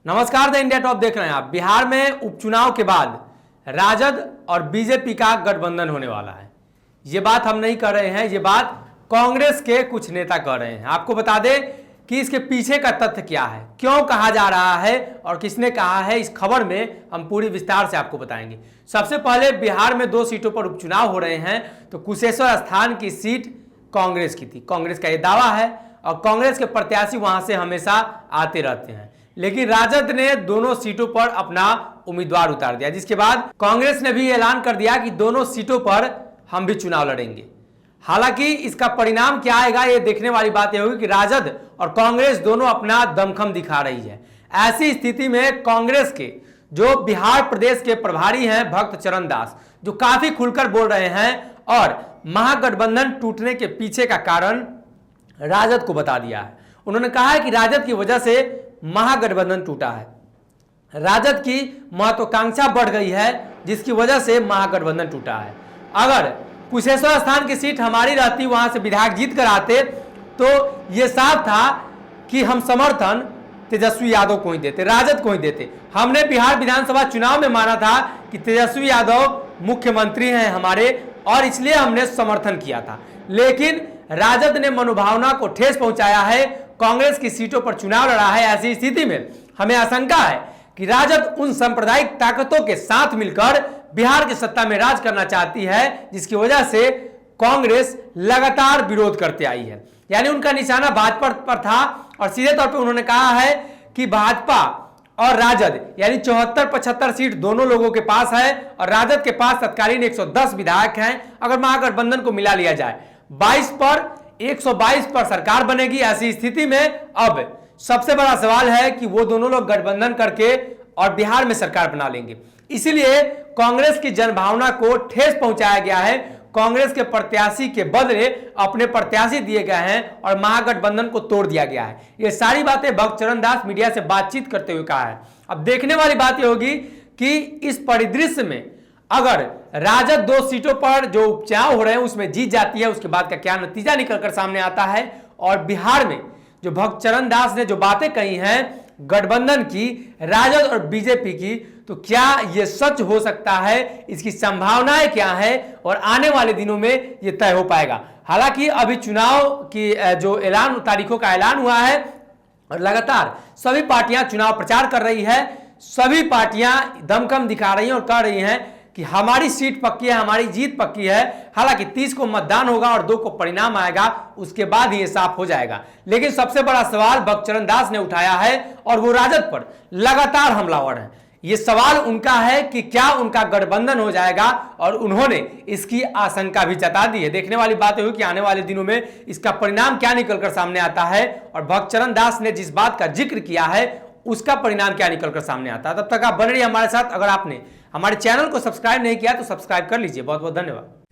नमस्कार, the India top देख रहे हैं आप। बिहार में उपचुनाव के बाद राजद और बीजेपी का गठबंधन होने वाला है। ये बात हम नहीं कर रहे हैं, ये बात कांग्रेस के कुछ नेता कर रहे हैं। आपको बता दें कि इसके पीछे का तथ्य क्या है, क्यों कहा जा रहा है और किसने कहा है, इस खबर में हम पूरी विस्तार से आपको बताएंगे। सबसे पहले बिहार में 2 सीटों पर उपचुनाव हो रहे हैं, तो कुशेश्वर स्थान की सीट कांग्रेस की थी। कांग्रेस का ये दावा है और कांग्रेस के प्रत्याशी वहां से हमेशा आते रहते हैं, लेकिन राजद ने दोनों सीटों पर अपना उम्मीदवार उतार दिया, जिसके बाद कांग्रेस ने भी ऐलान कर दिया कि दोनों सीटों पर हम भी चुनाव लड़ेंगे। हालांकि इसका परिणाम क्या आएगा, ये देखने वाली बात यह होगी कि राजद और कांग्रेस दोनों अपना दमखम दिखा रही है। ऐसी स्थिति में कांग्रेस के जो बिहार प्रदेश के प्रभारी हैं भक्त चरण दास, जो काफी खुलकर बोल रहे हैं और महागठबंधन टूटने के पीछे का कारण राजद को बता दिया है। उन्होंने कहा है कि राजद की वजह से महागठबंधन टूटा है, राजद की महत्वाकांक्षा बढ़ गई है, जिसकी वजह से महागठबंधन टूटा है। अगर कुशेश्वर स्थान की सीट हमारी रहती, वहां से विधायक जीत कर आते, तो यह साफ था कि हम समर्थन तेजस्वी यादव को ही देते, राजद को ही देते। हमने बिहार विधानसभा चुनाव में माना था कि तेजस्वी यादव मुख्यमंत्री हैं हमारे, और इसलिए हमने समर्थन किया था। लेकिन राजद ने मनोभावना को ठेस पहुंचाया है, कांग्रेस की सीटों पर चुनाव लड़ा है। ऐसी स्थिति में हमें आशंका है कि राजद उन सांप्रदायिक ताकतों के साथ मिलकर बिहार की सत्ता में राज करना चाहती है, जिसकी वजह से कांग्रेस लगातार विरोध करते आई है। यानी उनका निशाना भाजपा पर था और सीधे तौर पर उन्होंने कहा है कि भाजपा और राजद यानी 74-75 सीट दोनों लोगों के पास है और राजद के पास तत्कालीन 110 विधायक हैं। अगर महागठबंधन को मिला लिया जाए 22 पर 122 पर सरकार बनेगी। ऐसी स्थिति में अब सबसे बड़ा सवाल है कि वो दोनों लोग गठबंधन करके और बिहार में सरकार बना लेंगे। इसीलिए कांग्रेस की जनभावना को ठेस पहुंचाया गया है। कांग्रेस के प्रत्याशी के बदले अपने प्रत्याशी दिए गए हैं और महागठबंधन को तोड़ दिया गया है। ये सारी बातें भक्त चरण दास मीडिया से बातचीत करते हुए कहा है। अब देखने वाली बात यह होगी कि इस परिदृश्य में अगर राजद 2 सीटों पर जो उपचुनाव हो रहे हैं उसमें जीत जाती है, उसके बाद का क्या नतीजा निकलकर सामने आता है। और बिहार में जो भक्त चरण दास ने जो बातें कही हैं गठबंधन की, राजद और बीजेपी की, तो क्या यह सच हो सकता है, इसकी संभावनाएं क्या है और आने वाले दिनों में यह तय हो पाएगा। हालांकि अभी चुनाव की जो तारीखों का ऐलान हुआ है और लगातार सभी पार्टियां चुनाव प्रचार कर रही है, सभी पार्टियां दमखम दिखा रही हैं और कह रही हैं कि हमारी सीट पक्की है, हमारी जीत पक्की है। हालांकि 30 को मतदान होगा और 2 को परिणाम आएगा, उसके बाद ही ये साफ हो जाएगा। लेकिन सबसे बड़ा सवाल भक्त चरण दास ने उठाया है और वो राजद पर लगातार हमलावर है। ये सवाल उनका है कि क्या उनका गठबंधन हो जाएगा, और उन्होंने इसकी आशंका भी जता दी है। देखने वाली बात हुई कि आने वाले दिनों में इसका परिणाम क्या निकलकर सामने आता है और भक्त चरण दास ने जिस बात का जिक्र किया है उसका परिणाम क्या निकलकर सामने आता है। तब तक आप बने रहिए हमारे साथ। अगर आपने हमारे चैनल को सब्सक्राइब नहीं किया तो सब्सक्राइब कर लीजिए। बहुत बहुत धन्यवाद।